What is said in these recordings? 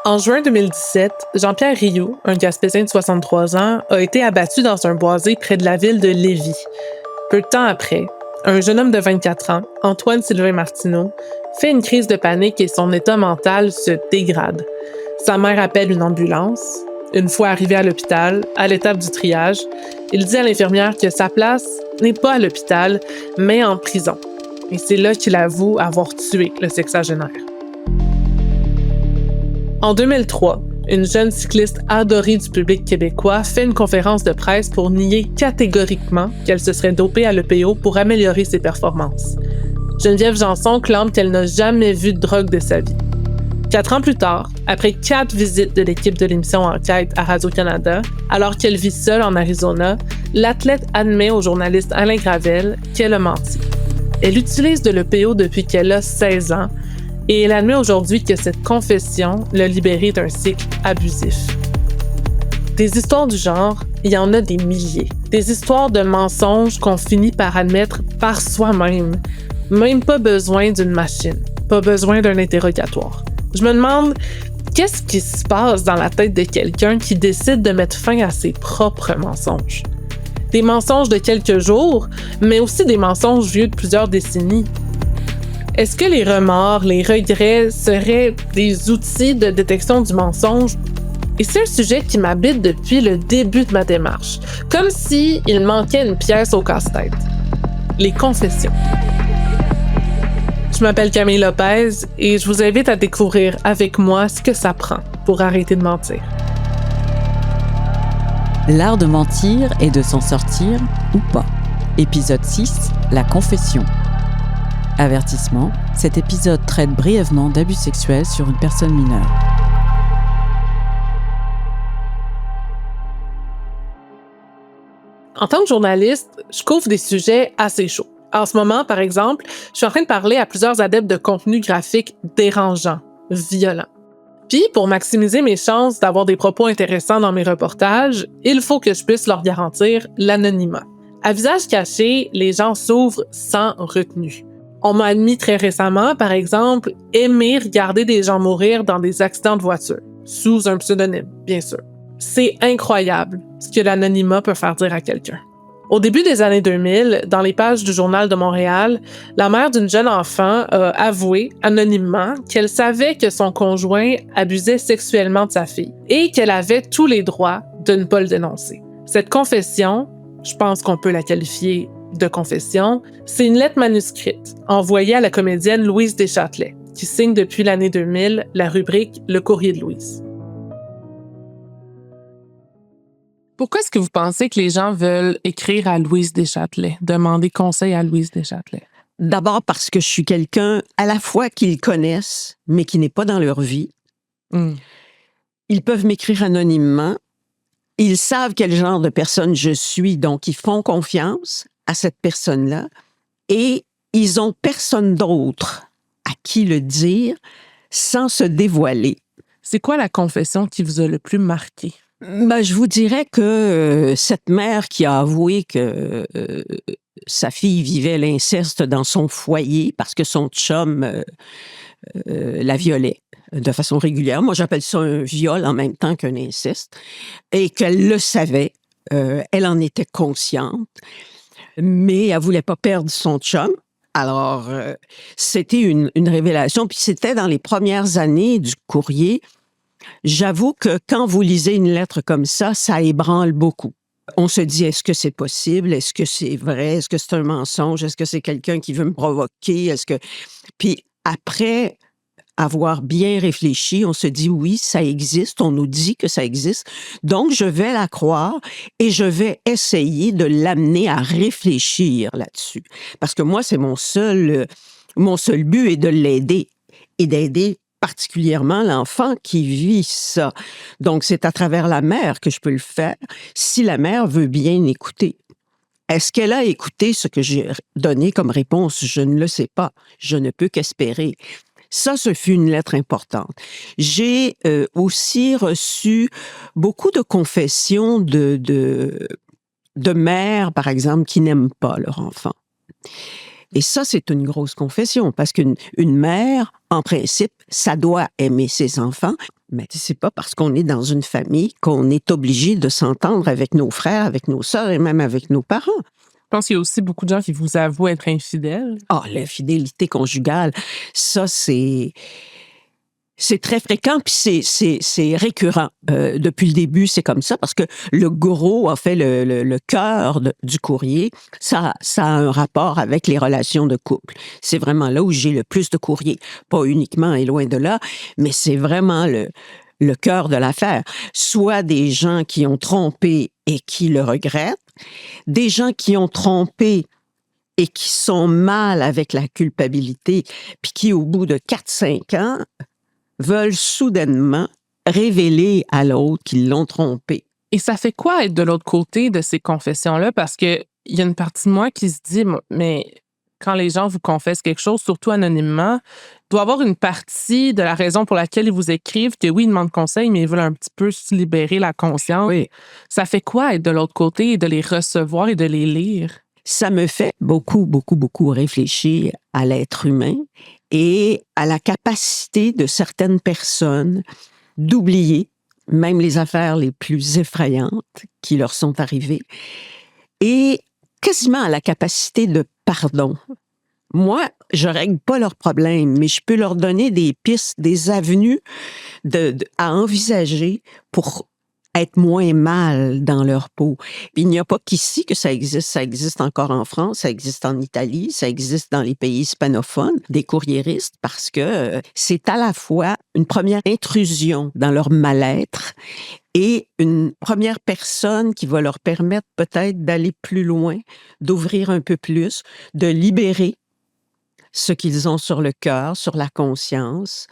En juin 2017, Jean-Pierre Rioux, un Gaspésien de 63 ans, a été abattu dans un boisé près de la ville de Lévis. Peu de temps après, un jeune homme de 24 ans, Antoine Sylvain Martineau, fait une crise de panique et son état mental se dégrade. Sa mère appelle une ambulance. Une fois arrivé à l'hôpital, à l'étape du triage, il dit à l'infirmière que sa place n'est pas à l'hôpital, mais en prison. Et c'est là qu'il avoue avoir tué le sexagénaire. En 2003, une jeune cycliste adorée du public québécois fait une conférence de presse pour nier catégoriquement qu'elle se serait dopée à l'EPO pour améliorer ses performances. Geneviève Janson clame qu'elle n'a jamais vu de drogue de sa vie. 4 ans plus tard, après 4 visites de l'équipe de l'émission Enquête à Radio-Canada, alors qu'elle vit seule en Arizona, l'athlète admet au journaliste Alain Gravel qu'elle a menti. Elle utilise de l'EPO depuis qu'elle a 16 ans et elle admet aujourd'hui que cette confession l'a libérée d'un cycle abusif. Des histoires du genre, il y en a des milliers. Des histoires de mensonges qu'on finit par admettre par soi-même. Même pas besoin d'une machine, pas besoin d'un interrogatoire. Je me demande, qu'est-ce qui se passe dans la tête de quelqu'un qui décide de mettre fin à ses propres mensonges? Des mensonges de quelques jours, mais aussi des mensonges vieux de plusieurs décennies. Est-ce que les remords, les regrets seraient des outils de détection du mensonge? Et c'est un sujet qui m'habite depuis le début de ma démarche, comme s'il manquait une pièce au casse-tête. Les confessions. Je m'appelle Camille Lopez et je vous invite à découvrir avec moi ce que ça prend pour arrêter de mentir. L'art de mentir et de s'en sortir ou pas. Épisode 6, la confession. Avertissement, cet épisode traite brièvement d'abus sexuels sur une personne mineure. En tant que journaliste, je couvre des sujets assez chauds. En ce moment, par exemple, je suis en train de parler à plusieurs adeptes de contenu graphique dérangeant, violent. Puis, pour maximiser mes chances d'avoir des propos intéressants dans mes reportages, il faut que je puisse leur garantir l'anonymat. À visage caché, les gens s'ouvrent sans retenue. On m'a admis très récemment, par exemple, aimer regarder des gens mourir dans des accidents de voiture, sous un pseudonyme, bien sûr. C'est incroyable ce que l'anonymat peut faire dire à quelqu'un. Au début des années 2000, dans les pages du Journal de Montréal, la mère d'une jeune enfant a avoué anonymement qu'elle savait que son conjoint abusait sexuellement de sa fille et qu'elle avait tous les droits de ne pas le dénoncer. Cette confession, je pense qu'on peut la qualifier de confession, c'est une lettre manuscrite envoyée à la comédienne Louise Deschâtelet, qui signe depuis l'année 2000 la rubrique Le Courrier de Louise. Pourquoi est-ce que vous pensez que les gens veulent écrire à Louise Deschâtelet, demander conseil à Louise Deschâtelet? D'abord parce que je suis quelqu'un à la fois qu'ils connaissent, mais qui n'est pas dans leur vie. Ils peuvent m'écrire anonymement. Ils savent quel genre de personne je suis, donc ils font confiance à cette personne-là. Et ils ont personne d'autre à qui le dire sans se dévoiler. C'est quoi la confession qui vous a le plus marqué? Je vous dirais que cette mère qui a avoué que sa fille vivait l'inceste dans son foyer parce que son chum la violait de façon régulière. Moi, j'appelle ça un viol en même temps qu'un inceste. Et qu'elle le savait, elle en était consciente, mais elle voulait pas perdre son chum. Alors, c'était une révélation. Puis c'était dans les premières années du courrier. J'avoue que quand vous lisez une lettre comme ça ébranle beaucoup. On se dit, est-ce que c'est possible? Est-ce que c'est vrai? Est-ce que c'est un mensonge? Est-ce que c'est quelqu'un qui veut me provoquer? Puis après avoir bien réfléchi, on se dit, oui, ça existe. On nous dit que ça existe. Donc, je vais la croire et je vais essayer de l'amener à réfléchir là-dessus. Parce que moi, c'est mon seul but est de l'aider et d'aider particulièrement l'enfant qui vit ça. Donc, c'est à travers la mère que je peux le faire, si la mère veut bien écouter. Est-ce qu'elle a écouté ce que j'ai donné comme réponse? Je ne le sais pas. Je ne peux qu'espérer. Ça, ce fut une lettre importante. J'ai aussi reçu beaucoup de confessions de mères, par exemple, qui n'aiment pas leur enfant. Et ça, c'est une grosse confession, parce qu'une mère, en principe, ça doit aimer ses enfants. Mais c'est pas parce qu'on est dans une famille qu'on est obligé de s'entendre avec nos frères, avec nos sœurs et même avec nos parents. Je pense qu'il y a aussi beaucoup de gens qui vous avouent être infidèles. Ah, l'infidélité conjugale, ça, c'est très fréquent, puis c'est récurrent. Depuis le début, c'est comme ça, parce que le gros, en fait, le cœur du courrier, ça a un rapport avec les relations de couple. C'est vraiment là où j'ai le plus de courriers. Pas uniquement et loin de là, mais c'est vraiment le cœur de l'affaire. Soit des gens qui ont trompé et qui le regrettent, des gens qui ont trompé et qui sont mal avec la culpabilité, puis qui, au bout de 4-5 ans, veulent soudainement révéler à l'autre qu'ils l'ont trompé. Et ça fait quoi être de l'autre côté de ces confessions-là? Parce qu'il y a une partie de moi qui se dit, mais quand les gens vous confessent quelque chose, surtout anonymement, il doit y avoir une partie de la raison pour laquelle ils vous écrivent que oui, ils demandent conseil, mais ils veulent un petit peu se libérer la conscience. Oui. Ça fait quoi être de l'autre côté et de les recevoir et de les lire? Ça me fait beaucoup, beaucoup, beaucoup réfléchir à l'être humain et à la capacité de certaines personnes d'oublier même les affaires les plus effrayantes qui leur sont arrivées et quasiment à la capacité de pardon. Moi, je règle pas leurs problèmes, mais je peux leur donner des pistes, des avenues à envisager pour être moins mal dans leur peau. Il n'y a pas qu'ici que ça existe encore en France, ça existe en Italie, ça existe dans les pays hispanophones, des courriéristes, parce que c'est à la fois une première intrusion dans leur mal-être et une première personne qui va leur permettre peut-être d'aller plus loin, d'ouvrir un peu plus, de libérer ce qu'ils ont sur le cœur, sur la conscience.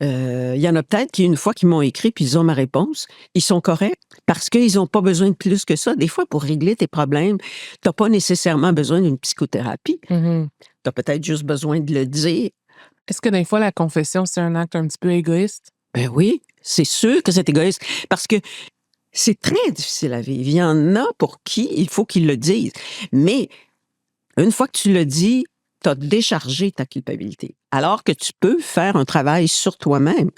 Il y en a peut-être qui, une fois qu'ils m'ont écrit puis ils ont ma réponse, ils sont corrects parce qu'ils n'ont pas besoin de plus que ça. Des fois, pour régler tes problèmes, tu n'as pas nécessairement besoin d'une psychothérapie. Mm-hmm. Tu as peut-être juste besoin de le dire. Est-ce que des fois, la confession, c'est un acte un petit peu égoïste? Ben oui, c'est sûr que c'est égoïste parce que c'est très difficile à vivre. Il y en a pour qui il faut qu'ils le disent. Mais une fois que tu le dis, tu as déchargé ta culpabilité. Alors que tu peux faire un travail sur toi-même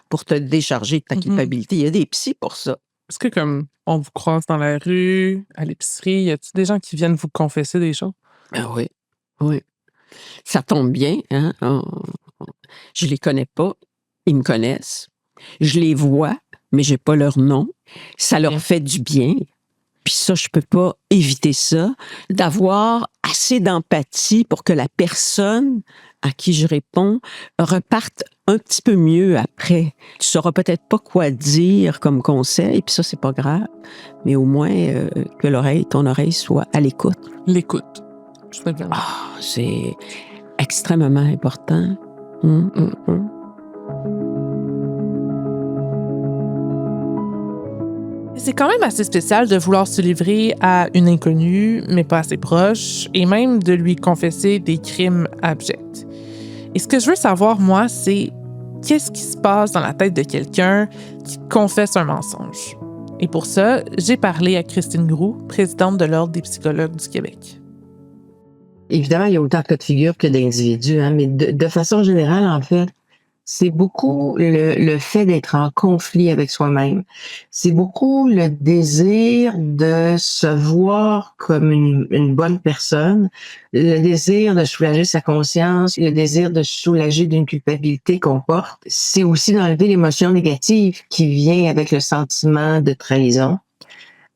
pour te décharger de ta culpabilité. Il y a des psys pour ça. Est-ce que comme on vous croise dans la rue, à l'épicerie, y a-t-il des gens qui viennent vous confesser des choses? Ah oui, oui. Ça tombe bien, hein? Je les connais pas, ils me connaissent. Je les vois, mais j'ai pas leur nom. Ça leur fait du bien. Puis ça, je peux pas éviter ça, d'avoir assez d'empathie pour que la personne à qui je réponds reparte un petit peu mieux après. Tu sauras peut-être pas quoi dire comme conseil, puis ça, c'est pas grave, mais au moins que ton oreille soit à l'écoute. L'écoute. C'est extrêmement important. C'est quand même assez spécial de vouloir se livrer à une inconnue, mais pas assez proche, et même de lui confesser des crimes abjects. Et ce que je veux savoir, moi, c'est qu'est-ce qui se passe dans la tête de quelqu'un qui confesse un mensonge? Et pour ça, j'ai parlé à Christine Groux, présidente de l'Ordre des psychologues du Québec. Évidemment, il y a autant de cas de figure que d'individus, hein, mais de façon générale, en fait, c'est beaucoup le fait d'être en conflit avec soi-même. C'est beaucoup le désir de se voir comme une bonne personne, le désir de soulager sa conscience, le désir de soulager d'une culpabilité qu'on porte. C'est aussi d'enlever l'émotion négative qui vient avec le sentiment de trahison.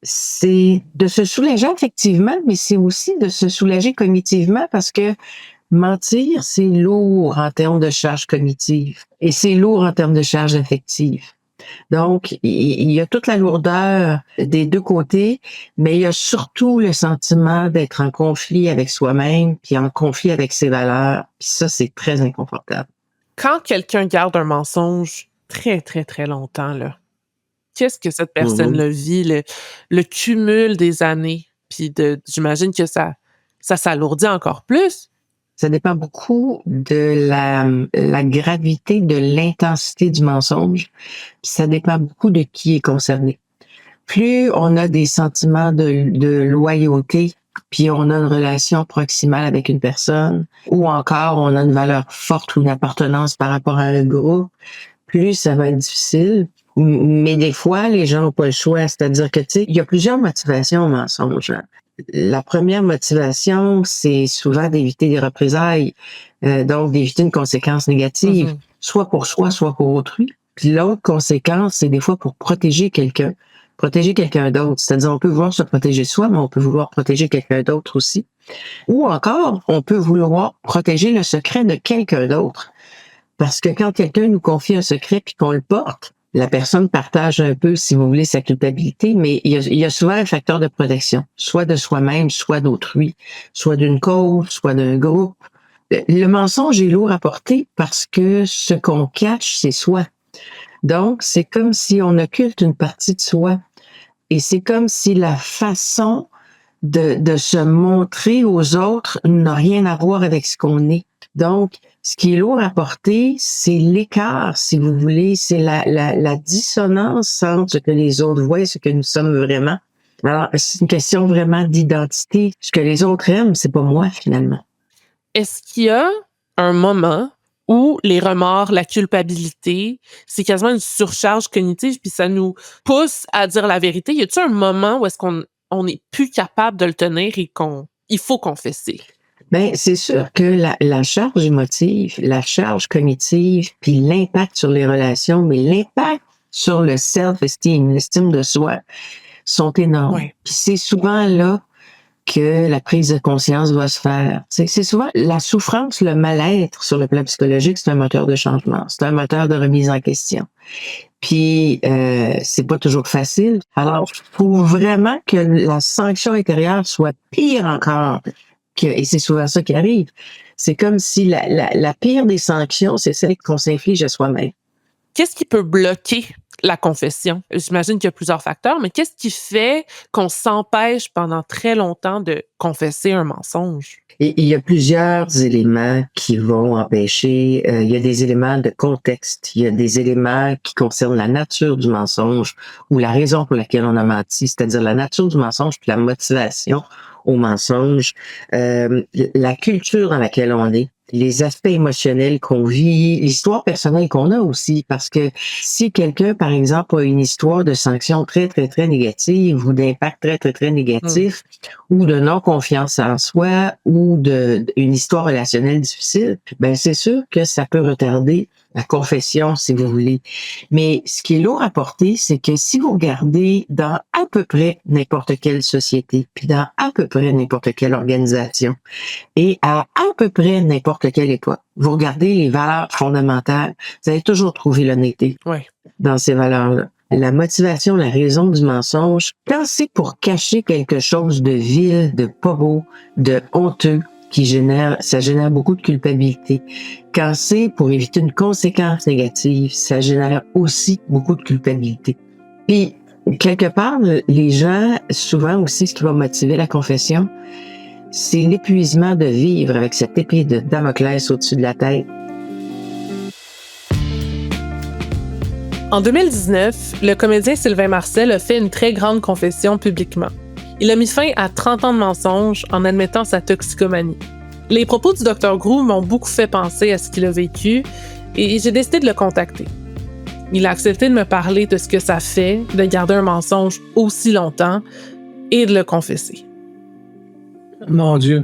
C'est de se soulager affectivement, mais c'est aussi de se soulager cognitivement parce que mentir, c'est lourd en termes de charge cognitive et c'est lourd en termes de charge affective. Donc, il y a toute la lourdeur des deux côtés, mais il y a surtout le sentiment d'être en conflit avec soi-même puis en conflit avec ses valeurs. Puis ça, c'est très inconfortable. Quand quelqu'un garde un mensonge très, très, très longtemps, là, qu'est-ce que cette personne-là vit, le cumul des années? Puis j'imagine que ça s'alourdit encore plus. Ça dépend beaucoup de la gravité, de l'intensité du mensonge. Puis ça dépend beaucoup de qui est concerné. Plus on a des sentiments de loyauté, puis on a une relation proximale avec une personne, ou encore on a une valeur forte ou une appartenance par rapport à un groupe, plus ça va être difficile. Mais des fois, les gens n'ont pas le choix. C'est-à-dire que, tu sais, il y a plusieurs motivations au mensonge. La première motivation, c'est souvent d'éviter des représailles, donc d'éviter une conséquence négative, soit pour soi, soit pour autrui. Puis l'autre conséquence, c'est des fois pour protéger quelqu'un d'autre. C'est-à-dire, on peut vouloir se protéger soi, mais on peut vouloir protéger quelqu'un d'autre aussi. Ou encore, on peut vouloir protéger le secret de quelqu'un d'autre. Parce que quand quelqu'un nous confie un secret puis qu'on le porte, la personne partage un peu, si vous voulez, sa culpabilité, mais il y a souvent un facteur de protection, soit de soi-même, soit d'autrui, soit d'une cause, soit d'un groupe. Le mensonge est lourd à porter parce que ce qu'on cache, c'est soi. Donc, c'est comme si on occulte une partie de soi. Et c'est comme si la façon de se montrer aux autres n'a rien à voir avec ce qu'on est. Donc, ce qui est lourd à porter, c'est l'écart, si vous voulez, c'est la dissonance entre ce que les autres voient et ce que nous sommes vraiment. Alors, c'est une question vraiment d'identité. Ce que les autres aiment, c'est pas moi, finalement. Est-ce qu'il y a un moment où les remords, la culpabilité, c'est quasiment une surcharge cognitive, puis ça nous pousse à dire la vérité? Y a-t-il un moment où est-ce qu'on n'est plus capable de le tenir et il faut confesser? Ben, c'est sûr que la charge émotive, la charge cognitive, puis l'impact sur les relations, mais l'impact sur le self-esteem, l'estime de soi, sont énormes. Ouais. Puis c'est souvent là que la prise de conscience doit se faire. C'est souvent la souffrance, le mal-être sur le plan psychologique, c'est un moteur de changement, c'est un moteur de remise en question. Puis c'est pas toujours facile. Alors, il faut vraiment que la sanction intérieure soit pire encore. Et c'est souvent ça qui arrive. C'est comme si la pire des sanctions, c'est celle qu'on s'inflige à soi-même. Qu'est-ce qui peut bloquer la confession? J'imagine qu'il y a plusieurs facteurs, mais qu'est-ce qui fait qu'on s'empêche pendant très longtemps de confesser un mensonge? Et il y a plusieurs éléments qui vont empêcher. Il y a des éléments de contexte, il y a des éléments qui concernent la nature du mensonge ou la raison pour laquelle on a menti, c'est-à-dire la nature du mensonge puis la motivation au mensonge, la culture dans laquelle on est, les aspects émotionnels qu'on vit, l'histoire personnelle qu'on a aussi, parce que si quelqu'un, par exemple, a une histoire de sanctions très, très, très négative ou d'impact très, très, très négatif, ou de non-confiance en soi, ou une histoire relationnelle difficile, ben c'est sûr que ça peut retarder la confession, si vous voulez. Mais ce qui est lourd à porter, c'est que si vous regardez dans à peu près n'importe quelle société, puis dans à peu près n'importe quelle organisation, et à peu près n'importe quelle époque, vous regardez les valeurs fondamentales, vous allez toujours trouver l'honnêteté dans ces valeurs-là. La motivation, la raison du mensonge, quand c'est pour cacher quelque chose de vil, de pas beau, de honteux, ça génère beaucoup de culpabilité. Quand c'est pour éviter une conséquence négative, ça génère aussi beaucoup de culpabilité. Puis, quelque part, les gens, souvent aussi, ce qui va motiver la confession, c'est l'épuisement de vivre avec cette épée de Damoclès au-dessus de la tête. En 2019, le comédien Sylvain Marcel a fait une très grande confession publiquement. Il a mis fin à 30 ans de mensonges en admettant sa toxicomanie. Les propos du Dr Grou m'ont beaucoup fait penser à ce qu'il a vécu et j'ai décidé de le contacter. Il a accepté de me parler de ce que ça fait de garder un mensonge aussi longtemps et de le confesser. Mon Dieu,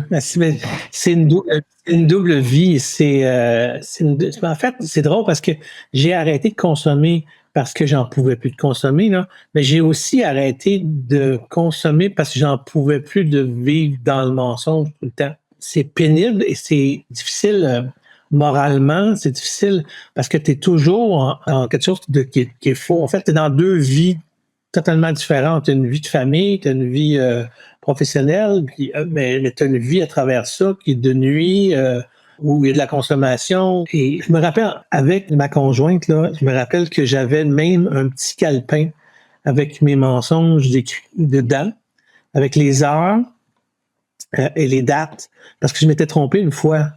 c'est une double vie. En fait, c'est drôle parce que j'ai arrêté de consommer parce que j'en pouvais plus de consommer, là. Mais j'ai aussi arrêté de consommer parce que j'en pouvais plus de vivre dans le mensonge tout le temps. C'est pénible et c'est difficile moralement, c'est difficile parce que tu es toujours en quelque chose qui est faux. En fait, tu es dans deux vies totalement différentes. Tu as une vie de famille, tu as une vie professionnelle, mais tu as une vie à travers ça qui est de nuit, où il y a de la consommation. Et je me rappelle, avec ma conjointe, là, je me rappelle que j'avais même un petit calepin avec mes mensonges décrits dedans, avec les heures et les dates, parce que je m'étais trompé une fois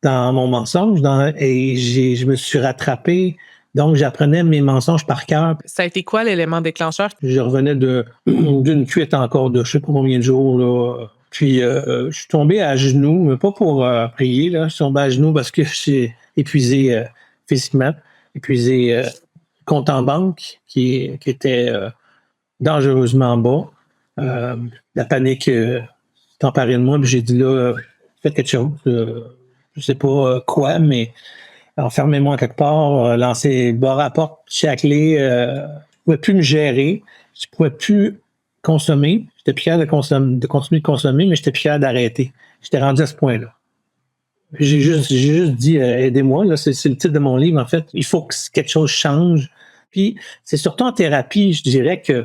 dans mon mensonge et je me suis rattrapé. Donc, j'apprenais mes mensonges par cœur. Ça a été quoi l'élément déclencheur? Je revenais d'une cuite encore de je sais pas combien de jours, là. Puis, je suis tombé à genoux, mais pas pour prier, là. Je suis tombé à genoux parce que je suis épuisé physiquement. épuisé, compte en banque qui était dangereusement bas. La panique s'est emparée de moi, puis j'ai dit là, faites quelque chose. Je sais pas quoi, mais enfermez-moi quelque part, lancez le bord à la porte, chez la clé. Je pouvais plus me gérer, je pouvais plus consommer. J'étais plus capable de continuer de consommer, mais j'étais plus capable d'arrêter. J'étais rendu à ce point-là. J'ai juste dit aidez-moi, là, c'est le titre de mon livre, en fait. Il faut que quelque chose change. Puis c'est surtout en thérapie, je dirais que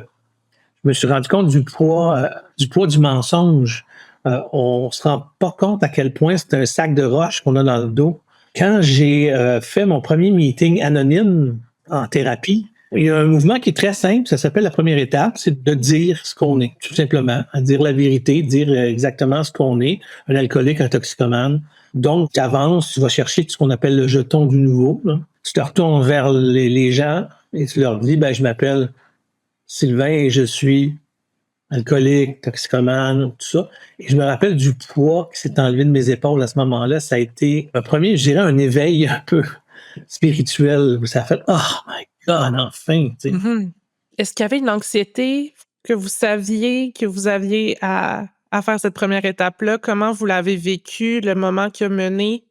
je me suis rendu compte du poids du mensonge. On se rend pas compte à quel point c'est un sac de roches qu'on a dans le dos. Quand j'ai fait mon premier meeting anonyme en thérapie, il y a un mouvement qui est très simple, ça s'appelle la première étape, c'est de dire ce qu'on est, tout simplement, à dire la vérité, dire exactement ce qu'on est, un alcoolique, un toxicomane. Donc, tu avances, tu vas chercher ce qu'on appelle le jeton du nouveau, là. Tu te retournes vers les gens et tu leur dis, je m'appelle Sylvain et je suis alcoolique, toxicomane, tout ça. Et je me rappelle du poids qui s'est enlevé de mes épaules à ce moment-là. Ça a été un premier, je dirais, un éveil un peu spirituel. Ça a fait « Oh my God, enfin! » Est-ce qu'il y avait une anxiété que vous saviez que vous aviez à faire cette première étape-là? Comment vous l'avez vécu, le moment qui a mené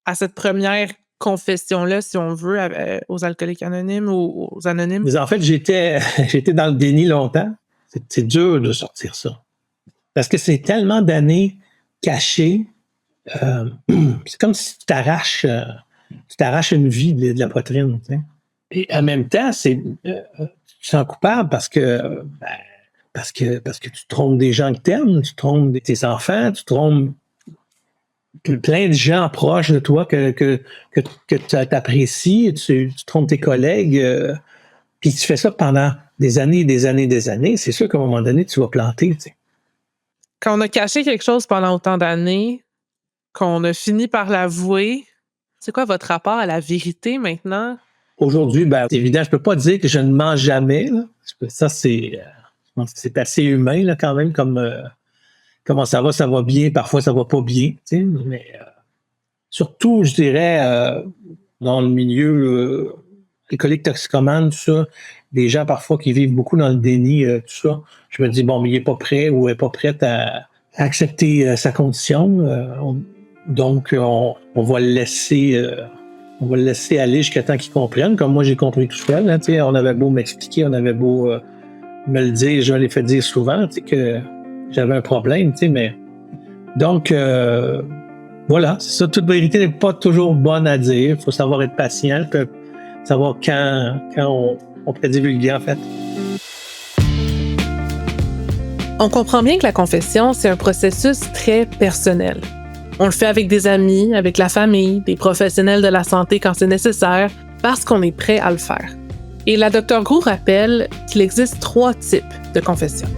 à cette première confession-là, si on veut, aux alcooliques anonymes ou aux anonymes? Mais en fait, j'étais dans le déni longtemps. C'est dur de sortir ça. Parce que c'est tellement d'années cachées. C'est comme si tu t'arraches une vie de la poitrine. Tu sais. Et en même temps, tu te sens coupable parce que tu trompes des gens que t'aimes, tu trompes tes enfants, tu trompes plein de gens proches de toi que tu apprécies, tu trompes tes collègues. Puis tu fais ça pendant des années, des années, des années. C'est sûr qu'à un moment donné, tu vas planter. Tu sais. Quand on a caché quelque chose pendant autant d'années, qu'on a fini par l'avouer, c'est quoi votre rapport à la vérité maintenant? Aujourd'hui, c'est évident, je peux pas dire que je ne mens jamais. Là. Ça, je pense que c'est assez humain là, quand même, comme comment ça va bien, parfois ça va pas bien. Tu sais, mais surtout, je dirais, dans le milieu alcoolique, toxicomane, tout ça, des gens parfois qui vivent beaucoup dans le déni, tout ça. Je me dis, mais il est pas prêt ou elle est pas prête à accepter sa condition. Donc, on va le laisser aller jusqu'à temps qu'ils comprennent, comme moi j'ai compris tout seul. Hein, on avait beau m'expliquer, on avait beau me le dire, je l'ai fait dire souvent que j'avais un problème, mais donc voilà, c'est ça, toute vérité n'est pas toujours bonne à dire. Il faut savoir être patient, savoir quand on peut divulguer en fait. On comprend bien que la confession, c'est un processus très personnel. On le fait avec des amis, avec la famille, des professionnels de la santé quand c'est nécessaire, parce qu'on est prêt à le faire. Et la Dr Gros rappelle qu'il existe 3 types de confession.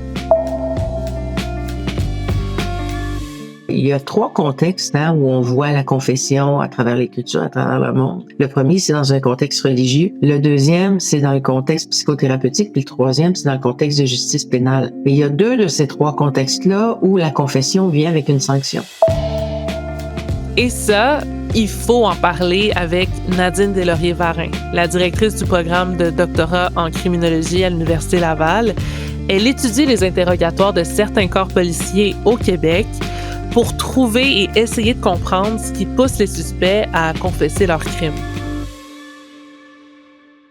Il y a 3 contextes où on voit la confession à travers les cultures, à travers le monde. Le premier, c'est dans un contexte religieux. Le deuxième, c'est dans le contexte psychothérapeutique. Puis le troisième, c'est dans le contexte de justice pénale. Mais il y a 2 de ces 3 contextes-là où la confession vient avec une sanction. Et ça, il faut en parler avec Nadine Deslauriers-Varin, la directrice du programme de doctorat en criminologie à l'Université Laval. Elle étudie les interrogatoires de certains corps policiers au Québec pour trouver et essayer de comprendre ce qui pousse les suspects à confesser leurs crimes.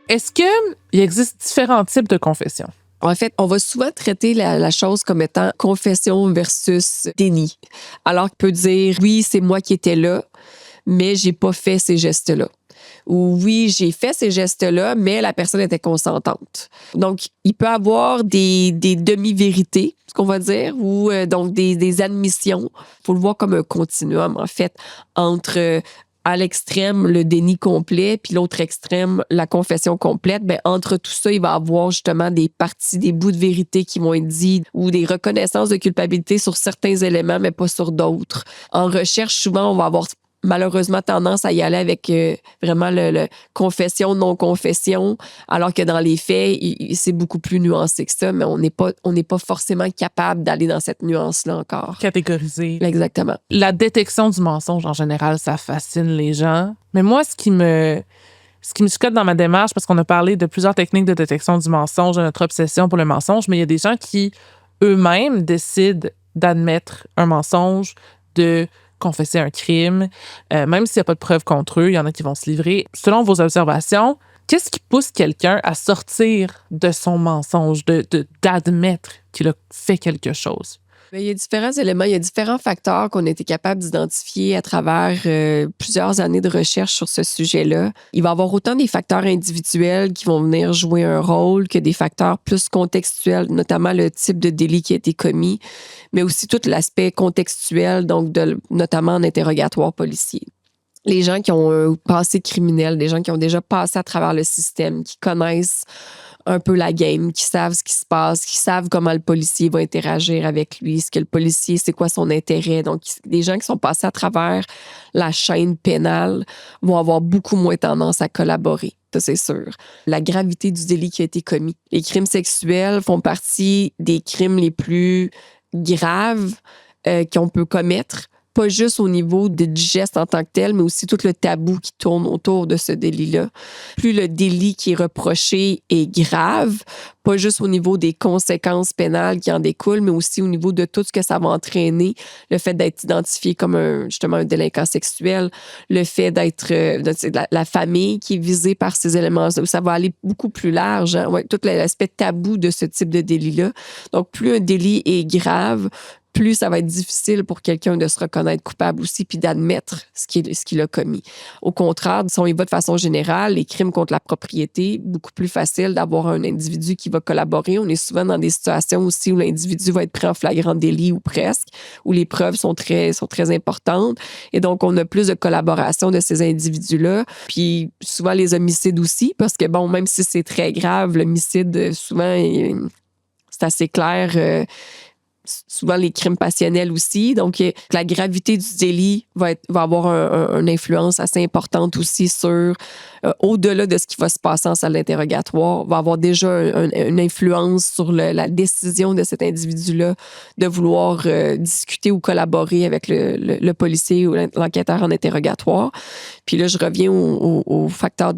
Est-ce qu'il existe différents types de confessions? En fait, on va souvent traiter la chose comme étant confession versus déni. Alors qu'on peut dire, oui, c'est moi qui étais là, mais j'ai pas fait ces gestes-là. Ou oui, j'ai fait ces gestes-là, mais la personne était consentante. Donc, il peut y avoir des demi-vérités, ce qu'on va dire, ou donc des admissions. Il faut le voir comme un continuum, en fait, entre à l'extrême, le déni complet, puis l'autre extrême, la confession complète. Ben, entre tout ça, il va y avoir justement des parties, des bouts de vérité qui vont être dits ou des reconnaissances de culpabilité sur certains éléments, mais pas sur d'autres. En recherche, souvent, on va avoir malheureusement tendance à y aller avec vraiment le confession, non-confession, alors que dans les faits, c'est beaucoup plus nuancé que ça, mais on n'est pas forcément capable d'aller dans cette nuance-là encore. Catégoriser. Exactement. La détection du mensonge, en général, ça fascine les gens. Mais moi, ce qui me Ce qui me chicote dans ma démarche, parce qu'on a parlé de plusieurs techniques de détection du mensonge, de notre obsession pour le mensonge, mais il y a des gens qui, eux-mêmes, décident d'admettre un mensonge, de confesser un crime, même s'il n'y a pas de preuves contre eux, il y en a qui vont se livrer. Selon vos observations, qu'est-ce qui pousse quelqu'un à sortir de son mensonge, d'admettre qu'il a fait quelque chose? Il y a différents éléments, il y a différents facteurs qu'on a été capable d'identifier à travers plusieurs années de recherche sur ce sujet-là. Il va y avoir autant des facteurs individuels qui vont venir jouer un rôle que des facteurs plus contextuels, notamment le type de délit qui a été commis, mais aussi tout l'aspect contextuel, donc notamment en interrogatoire policier. Les gens qui ont un passé criminel, des gens qui ont déjà passé à travers le système, qui connaissent un peu la game, qui savent ce qui se passe, qui savent comment le policier va interagir avec lui, ce que le policier, c'est quoi son intérêt. Donc, des gens qui sont passés à travers la chaîne pénale vont avoir beaucoup moins tendance à collaborer. Ça, c'est sûr. La gravité du délit qui a été commis. Les crimes sexuels font partie des crimes les plus graves qu'on peut commettre, pas juste au niveau du geste en tant que tel, mais aussi tout le tabou qui tourne autour de ce délit-là. Plus le délit qui est reproché est grave, pas juste au niveau des conséquences pénales qui en découlent, mais aussi au niveau de tout ce que ça va entraîner, le fait d'être identifié comme justement un délinquant sexuel, le fait d'être la famille qui est visée par ces éléments-là. Ça va aller beaucoup plus large, hein? Ouais, tout l'aspect tabou de ce type de délit-là. Donc, plus un délit est grave, plus ça va être difficile pour quelqu'un de se reconnaître coupable aussi puis d'admettre ce qu'il a commis. Au contraire, si on y va de façon générale, les crimes contre la propriété, beaucoup plus facile d'avoir un individu qui va collaborer. On est souvent dans des situations aussi où l'individu va être pris en flagrant délit ou presque, où les preuves sont très importantes. Et donc, on a plus de collaboration de ces individus-là. Puis souvent, les homicides aussi, parce que bon, même si c'est très grave, l'homicide, souvent, c'est assez clair. Souvent les crimes passionnels aussi. Donc, la gravité du délit va avoir une influence assez importante aussi sur, au-delà de ce qui va se passer en salle d'interrogatoire, va avoir déjà une influence sur la décision de cet individu-là de vouloir discuter ou collaborer avec le policier ou l'enquêteur en interrogatoire. Puis là, je reviens aux facteurs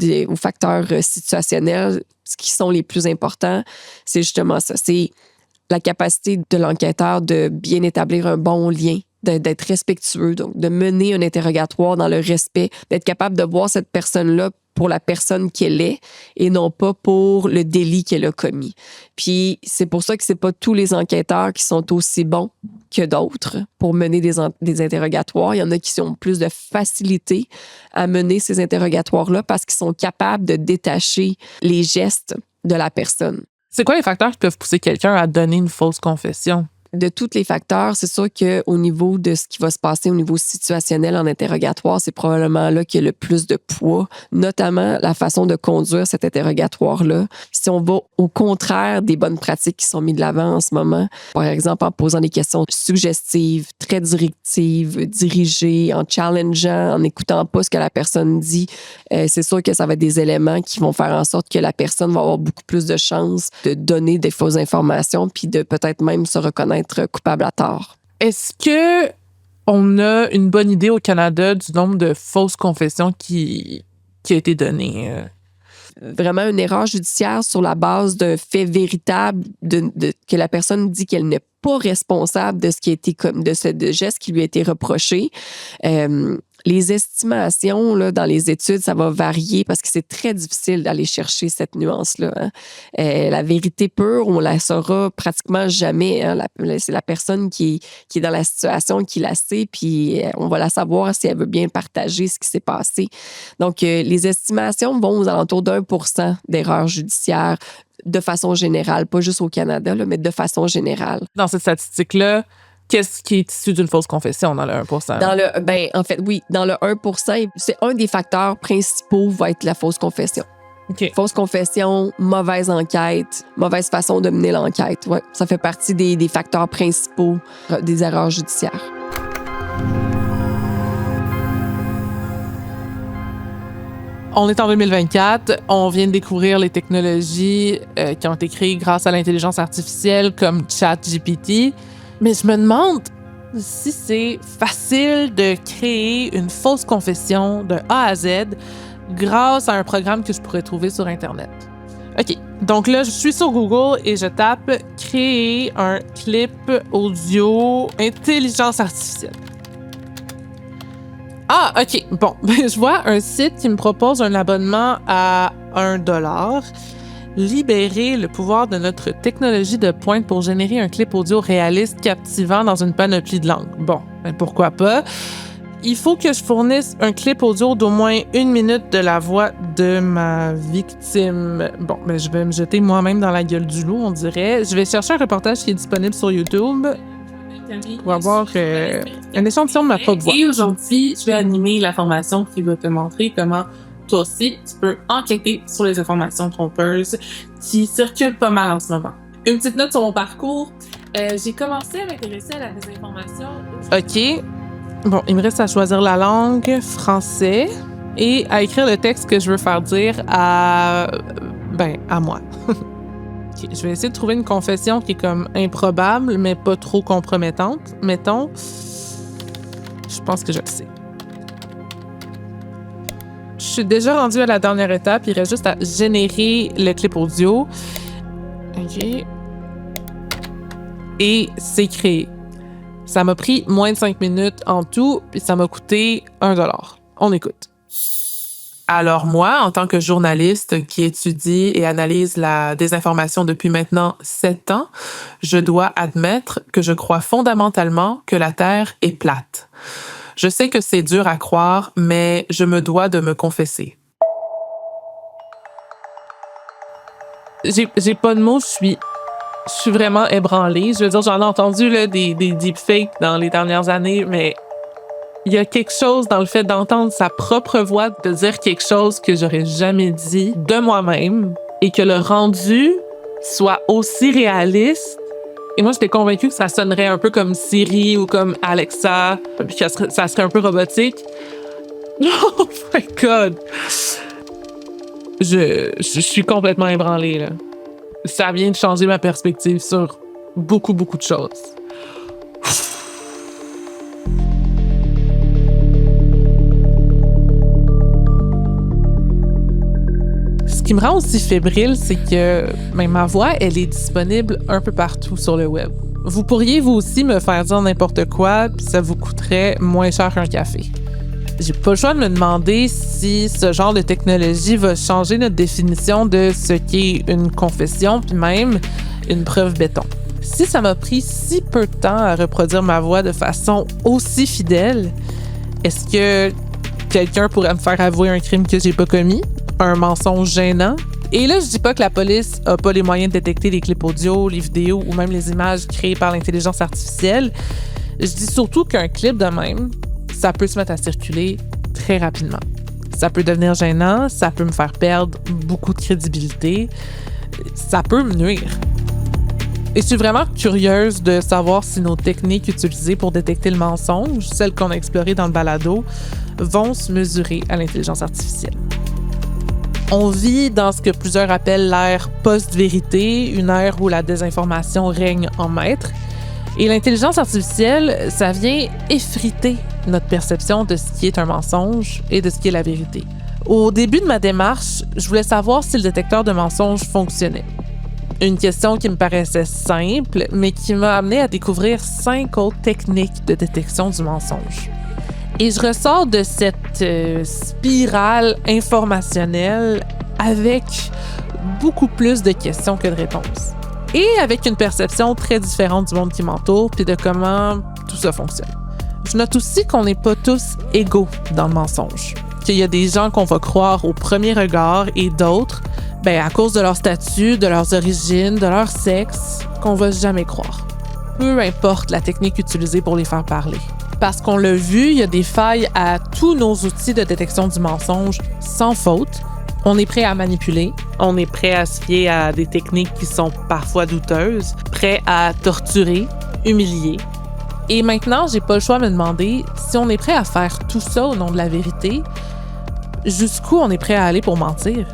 situationnels. Ce qui sont les plus importants, c'est justement ça. C'est la capacité de l'enquêteur de bien établir un bon lien, d'être respectueux, donc de mener un interrogatoire dans le respect, d'être capable de voir cette personne-là pour la personne qu'elle est et non pas pour le délit qu'elle a commis. Puis c'est pour ça que c'est pas tous les enquêteurs qui sont aussi bons que d'autres pour mener des interrogatoires. Il y en a qui ont plus de facilité à mener ces interrogatoires-là parce qu'ils sont capables de détacher les gestes de la personne. C'est quoi les facteurs qui peuvent pousser quelqu'un à donner une fausse confession? De tous les facteurs, c'est sûr qu'au niveau de ce qui va se passer au niveau situationnel en interrogatoire, c'est probablement là qu'il y a le plus de poids, notamment la façon de conduire cet interrogatoire-là. Si on va au contraire des bonnes pratiques qui sont mises de l'avant en ce moment, par exemple en posant des questions suggestives, très directives, dirigées, en challengeant, en n'écoutant pas ce que la personne dit, c'est sûr que ça va être des éléments qui vont faire en sorte que la personne va avoir beaucoup plus de chances de donner des fausses informations puis de peut-être même se reconnaître coupable à tort. Est-ce que on a une bonne idée au Canada du nombre de fausses confessions qui a été donné? Vraiment une erreur judiciaire sur la base d'un fait véritable que la personne dit qu'elle n'est pas responsable de ce qui a été de ce geste qui lui a été reproché. Les estimations là, dans les études, ça va varier parce que c'est très difficile d'aller chercher cette nuance-là. Hein. La vérité pure, on la saura pratiquement jamais. Hein. C'est la personne qui est dans la situation qui la sait, puis on va la savoir si elle veut bien partager ce qui s'est passé. Donc, les estimations vont aux alentours d'1% d'erreurs judiciaires de façon générale, pas juste au Canada, là, mais de façon générale. Dans cette statistique-là, qu'est-ce qui est issu d'une fausse confession dans le 1%? En fait, oui, dans le 1%, c'est un des facteurs principaux va être la fausse confession. Okay. Fausse confession, mauvaise enquête, mauvaise façon de mener l'enquête. Ouais, ça fait partie des facteurs principaux des erreurs judiciaires. On est en 2024, on vient de découvrir les technologies qui ont été créées grâce à l'intelligence artificielle comme ChatGPT. Mais je me demande si c'est facile de créer une fausse confession de A à Z grâce à un programme que je pourrais trouver sur Internet. OK. Donc là, je suis sur Google et je tape « Créer un clip audio intelligence artificielle ». Ah, OK. Bon, je vois un site qui me propose un abonnement à $1. Libérer le pouvoir de notre technologie de pointe pour générer un clip audio réaliste captivant dans une panoplie de langues. Bon, ben pourquoi pas? Il faut que je fournisse un clip audio d'au moins 1 minute de la voix de ma victime. Bon, ben je vais me jeter moi-même dans la gueule du loup, on dirait. Je vais chercher un reportage qui est disponible sur YouTube pour avoir un échantillon de ma propre voix. Et aujourd'hui, je vais animer la formation qui va te montrer comment toi aussi, tu peux enquêter sur les informations trompeuses qui circulent pas mal en ce moment. Une petite note sur mon parcours. J'ai commencé à m'intéresser à la désinformation. OK. Bon, il me reste à choisir la langue, français, et à écrire le texte que je veux faire dire à moi. Okay, je vais essayer de trouver une confession qui est comme improbable, mais pas trop compromettante. Mettons, je pense que je le sais. Je suis déjà rendue à la dernière étape. Il reste juste à générer le clip audio. OK. Et c'est créé. Ça m'a pris moins de 5 minutes en tout, puis ça m'a coûté $1. On écoute. Alors moi, en tant que journaliste qui étudie et analyse la désinformation depuis maintenant 7 ans, je dois admettre que je crois fondamentalement que la Terre est plate. Je sais que c'est dur à croire, mais je me dois de me confesser. J'ai pas de mots, je suis vraiment ébranlée. Je veux dire, j'en ai entendu là, des deepfakes dans les dernières années, mais il y a quelque chose dans le fait d'entendre sa propre voix, de dire quelque chose que j'aurais jamais dit de moi-même et que le rendu soit aussi réaliste. Et moi, j'étais convaincue que ça sonnerait un peu comme Siri ou comme Alexa, puis que ça serait un peu robotique. Oh my God! Je suis complètement ébranlée, là. Ça vient de changer ma perspective sur beaucoup, beaucoup de choses. Ce qui me rend aussi fébrile, c'est que ma voix, elle est disponible un peu partout sur le web. Vous pourriez, vous aussi, me faire dire n'importe quoi, puis ça vous coûterait moins cher qu'un café. J'ai pas le choix de me demander si ce genre de technologie va changer notre définition de ce qu'est une confession, puis même une preuve béton. Si ça m'a pris si peu de temps à reproduire ma voix de façon aussi fidèle, est-ce que quelqu'un pourrait me faire avouer un crime que j'ai pas commis? Un mensonge gênant? Et là, je dis pas que la police a pas les moyens de détecter les clips audio, les vidéos ou même les images créées par l'intelligence artificielle. Je dis surtout qu'un clip de même, ça peut se mettre à circuler très rapidement. Ça peut devenir gênant, ça peut me faire perdre beaucoup de crédibilité, ça peut me nuire. Et je suis vraiment curieuse de savoir si nos techniques utilisées pour détecter le mensonge, celles qu'on a explorées dans le balado, vont se mesurer à l'intelligence artificielle. On vit dans ce que plusieurs appellent l'ère post-vérité, une ère où la désinformation règne en maître. Et l'intelligence artificielle, ça vient effriter notre perception de ce qui est un mensonge et de ce qui est la vérité. Au début de ma démarche, je voulais savoir si le détecteur de mensonges fonctionnait. Une question qui me paraissait simple, mais qui m'a amené à découvrir 5 autres techniques de détection du mensonge. Et je ressors de cette spirale informationnelle avec beaucoup plus de questions que de réponses. Et avec une perception très différente du monde qui m'entoure puis de comment tout ça fonctionne. Je note aussi qu'on n'est pas tous égaux dans le mensonge. Qu'il y a des gens qu'on va croire au premier regard et d'autres, à cause de leur statut, de leurs origines, de leur sexe, qu'on va jamais croire. Peu importe la technique utilisée pour les faire parler. Parce qu'on l'a vu, il y a des failles à tous nos outils de détection du mensonge sans faute. On est prêt à manipuler, on est prêt à se fier à des techniques qui sont parfois douteuses, prêt à torturer, humilier. Et maintenant, j'ai pas le choix de me demander si on est prêt à faire tout ça au nom de la vérité, jusqu'où on est prêt à aller pour mentir?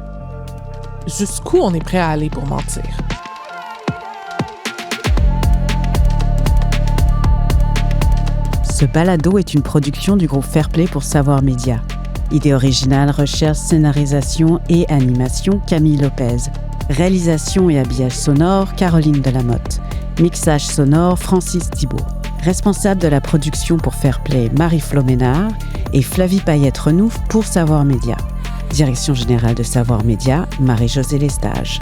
Jusqu'où on est prêt à aller pour mentir? Ce balado est une production du groupe Fairplay pour Savoir Média. Idée originale, recherche, scénarisation et animation, Camille Lopez. Réalisation et habillage sonore, Caroline Delamotte. Mixage sonore, Francis Thibault. Responsable de la production pour Fairplay, Marie-Flo Ménard et Flavie Payette-Renouf pour Savoir Média. Direction générale de Savoir Média, Marie-Josée Lestage.